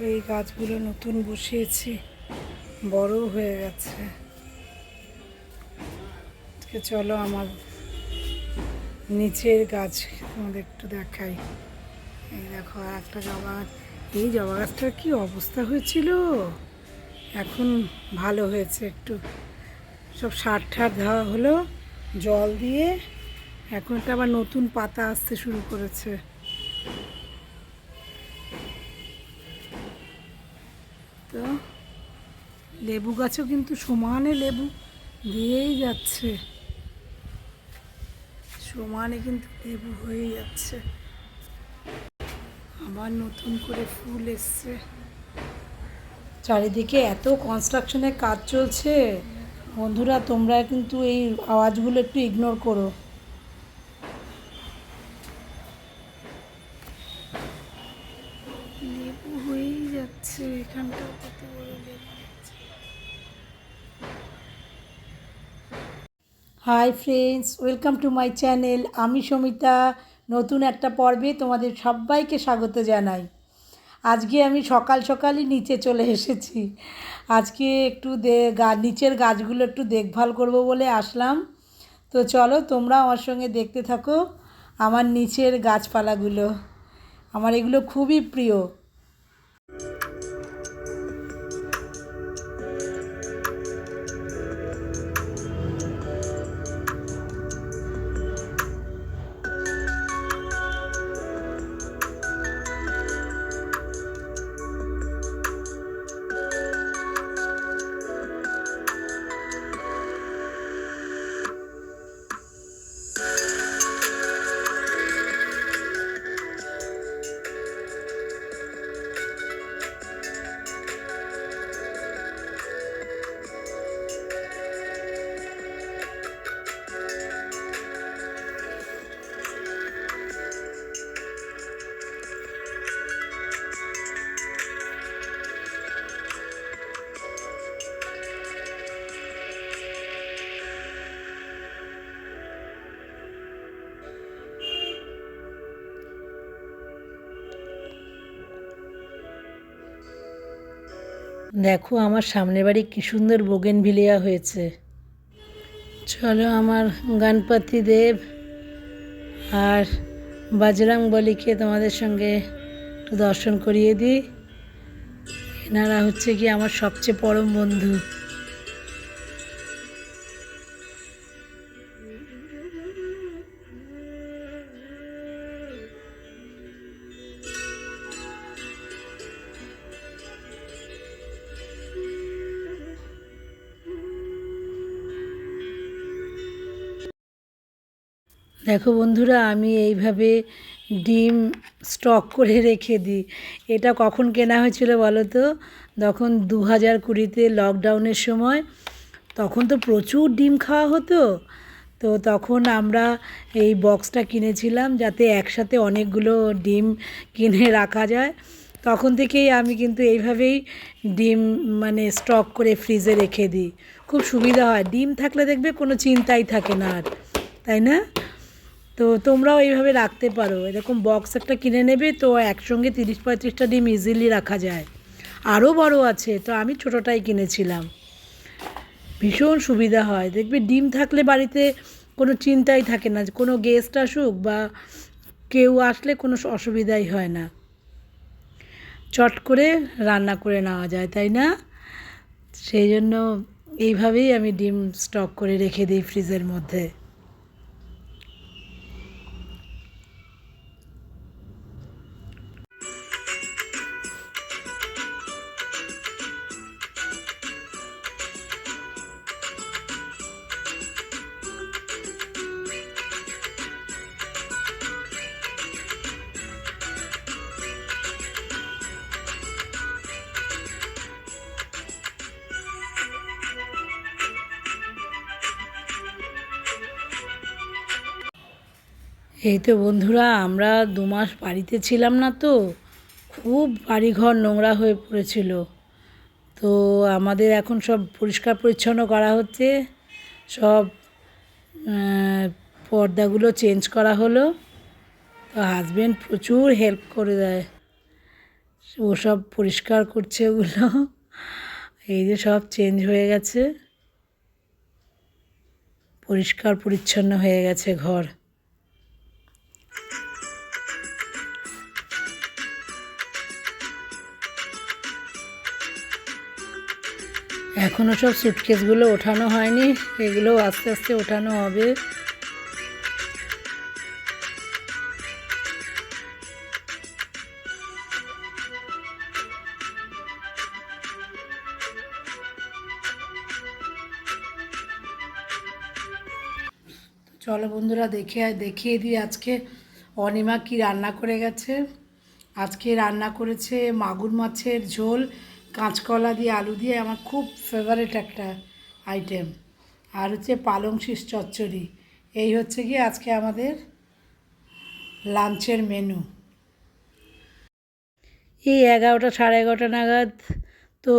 এই গাছগুলো নতুন বসিয়েছি, বড় হয়ে গেছে। চলো আমার নিচের গাছ তোমাদের একটু দেখাই। এই দেখো আর একটা জবা গাছ। এই জবা গাছটার কি অবস্থা হয়েছিল, এখন ভালো হয়েছে। একটু সব সার ঠার দেওয়া হলো জল দিয়ে, এখন এটা আবার নতুন পাতা আসতে শুরু করেছে। তো লেবু গাছও কিন্তু সমানে লেবু দিয়েই যাচ্ছে, সমানে কিন্তু লেবু হয়েই যাচ্ছে। আবার নতুন করে ফুল এসছে। চারিদিকে এত কনস্ট্রাকশনের কাজ চলছে বন্ধুরা, তোমরা কিন্তু এই আওয়াজগুলো একটু ইগনোর করো। লেবু হয়েই যাচ্ছে, এখানটাও কত বড় লেবু। Hi friends, welcome to my channel. আমি সমিতা। নতুন একটা পর্বে তোমাদের সবাইকে স্বাগত জানাই। আজকে আমি সকাল সকালই নিচে চলে এসেছি। আজকে একটু নিচের গাছগুলো একটু দেখভাল করব বলে আসলাম। তো চলো তোমরা আমার সঙ্গে দেখতে থাকো আমার নিচের গাছপালাগুলো। আমার এগুলো খুবই প্রিয়। দেখো আমার সামনের বাড়ি কী সুন্দর বোগেনভিলিয়া হয়েছে। চলো আমার গণপতি দেব আর বজরং বলিকে তোমাদের সঙ্গে একটু দর্শন করিয়ে দিই। এনারা হচ্ছে কি আমার সবচেয়ে পরম বন্ধু। দেখো বন্ধুরা, আমি এইভাবে ডিম স্টক করে রেখে দিই। এটা কখন কেনা হয়েছিল বলো তো? তখন 2020-তে লকডাউনের সময়, তখন তো প্রচুর ডিম খাওয়া হতো। তো তখন আমরা এই বক্সটা কিনেছিলাম যাতে একসাথে অনেকগুলো ডিম কিনে রাখা যায়। তখন থেকেই আমি কিন্তু এইভাবেই ডিম মানে স্টক করে ফ্রিজে রেখে দিই। খুব সুবিধা হয়, ডিম থাকলে দেখবে কোনো চিন্তাই থাকে না আর, তাই না? তো তোমরাও এইভাবে রাখতে পারো, এরকম বক্স একটা কিনে নেবে, তো একসঙ্গে 30-35টা ডিম ইজিলি রাখা যায়। আরও বড় আছে, তো আমি ছোটোটাই কিনেছিলাম। ভীষণ সুবিধা হয়, দেখবে ডিম থাকলে বাড়িতে কোনো চিন্তাই থাকে না, কোনো গেস্ট আসুক বা কেউ আসলে কোনো অসুবিধাই হয় না, চট করে রান্না করে নেওয়া যায়, তাই না? সেই জন্য এইভাবেই আমি ডিম স্টক করে রেখে দিই ফ্রিজের মধ্যে। এই তো বন্ধুরা, আমরা 2 মাস বাড়িতে ছিলাম না, তো খুব বাড়িঘর নোংরা হয়ে পড়েছিল। তো আমাদের এখন সব পরিষ্কার পরিচ্ছন্ন করা হচ্ছে, সব পর্দাগুলো চেঞ্জ করা হলো। তো হাজব্যান্ড প্রচুর হেল্প করে দেয়, ও সব পরিষ্কার করছে ওগুলো। এই যে সব চেঞ্জ হয়ে গেছে, পরিষ্কার পরিচ্ছন্ন হয়ে গেছে ঘর। এখনও সব সুটকেসগুলো ওঠানো হয়নি, এগুলো আস্তে আস্তে ওঠানো হবে। চলো বন্ধুরা দেখিয়ে দিই আজকে অনিমা কি রান্না করে গেছে। আজকে রান্না করেছে মাগুর মাছের ঝোল, কাঁচকলা দিয়ে আলু দিয়ে, আমার খুব ফেভারিট একটা আইটেম। আর হচ্ছে পালং শীষ চচ্চড়ি। এই হচ্ছে কি আজকে আমাদের লাঞ্চের মেনু। এই 11টা সাড়ে 11টা নাগাদ। তো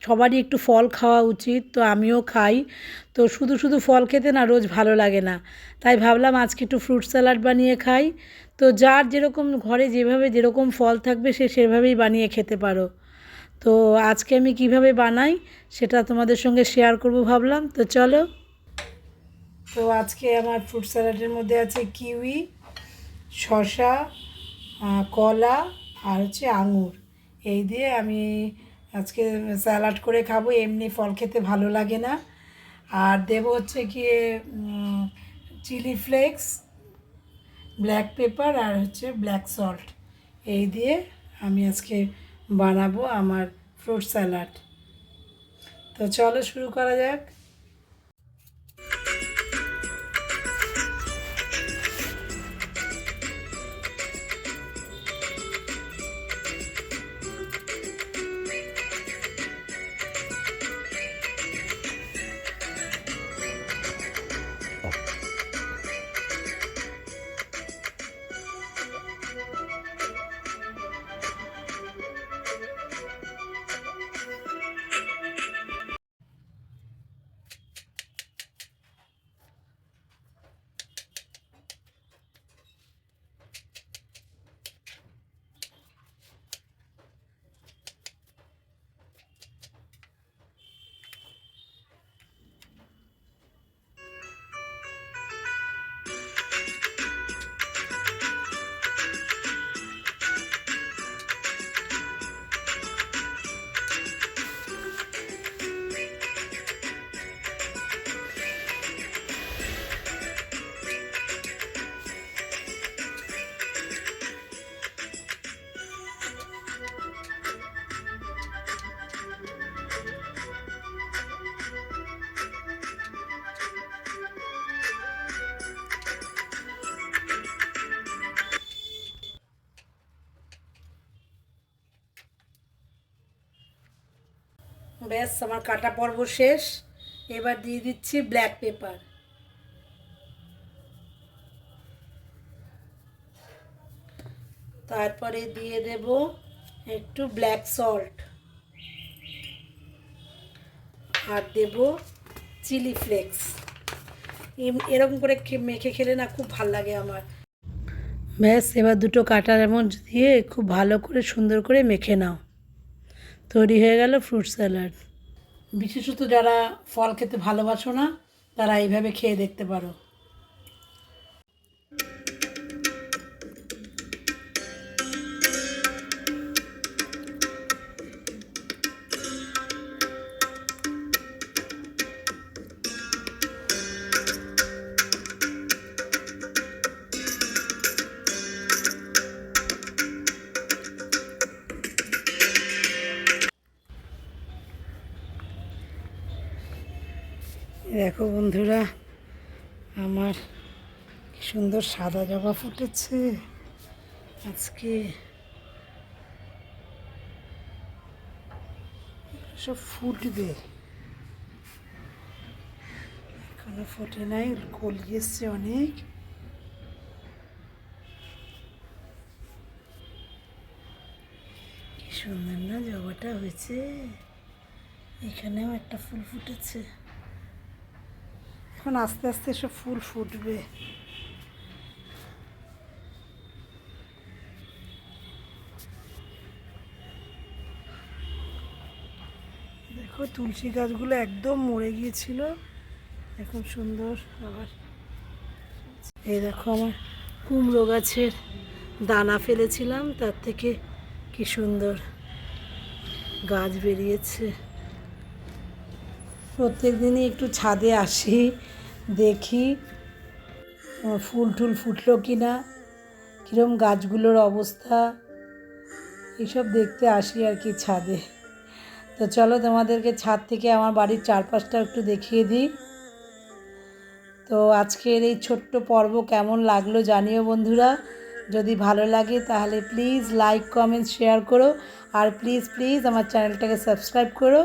সবারই একটু ফল খাওয়া উচিত, তো আমিও খাই। তো শুধু শুধু ফল খেতে না রোজ ভালো লাগে না, তাই ভাবলাম আজকে একটু ফ্রুট স্যালাড বানিয়ে খাই। তো যার যেরকম ঘরে যেভাবে যেরকম ফল থাকবে সে সেভাবেই বানিয়ে খেতে পারো। তো আজকে আমি কিভাবে বানাই সেটা তোমাদের সঙ্গে শেয়ার করব ভাবলাম, তো চলো। তো আজকে আমার ফ্রুট স্যালাডের মধ্যে আছে কিউই, শসা, কলা আর হচ্ছে আঙুর। এই দিয়ে আমি আজকে স্যালাড করে খাবো, এমনি ফল খেতে ভালো লাগে না। আর দেবো হচ্ছে গিয়ে চিলি ফ্লেক্স, ব্ল্যাক পেপার আর হচ্ছে ব্ল্যাক সল্ট। এই দিয়ে আমি আজকে বানাবো আমার ফ্রুট স্যালাড। তো চলো শুরু করা যাক। ব্যাস আমার কাটা পর্ব শেষ। এবার দিয়ে দিচ্ছি ব্ল্যাক পেপার, তারপরে দিয়ে দেব একটু ব্ল্যাক সল্ট, আর দেব চিলি ফ্লেক্স। এরকম করে মেখে খেলে না খুব ভাল লাগে আমার। ব্যাস এবার দুটো কাঁটা চামচ দিয়ে খুব ভালো করে সুন্দর করে মেখে নাও। তৈরি হয়ে গেল ফ্রুট স্যালাড। বিশেষত যারা ফল খেতে ভালোবাসো না তারা এইভাবে খেয়ে দেখতে পারো। দেখো বন্ধুরা, আমার কি সুন্দর সাদা জবা ফুটেছে আজকে। সব ফুটবে, এখনো ফোটে নাই, কলি এসছে অনেক। কি সুন্দর না জবাটা হয়েছে। এখানেও একটা ফুল ফুটেছে, এখন আস্তে আস্তে সব ফুল ফুটবে। দেখো তুলসী গাছগুলো একদম মরে গিয়েছিল, এখন সুন্দর আবার। এই দেখো আমার কুমড়ো গাছের দানা ফেলেছিলাম, তার থেকে কি সুন্দর গাছ বেরিয়েছে। প্রত্যেক দিনই একটু ছাদে আসি, দেখি ফুল টুল ফুটলো কি না, কীরকম গাছগুলোর অবস্থা, এইসব দেখতে আসি আর কি ছাদে। তো চলো তোমাদেরকে ছাদ থেকে আমার বাড়ির চারপাশটা একটু দেখিয়ে দিই। তো আজকের এই ছোট্ট পর্ব কেমন লাগলো জানিও বন্ধুরা। যদি ভালো লাগে তাহলে প্লিজ লাইক কমেন্ট শেয়ার করো, আর প্লিজ প্লিজ আমার চ্যানেলটাকে সাবস্ক্রাইব করো।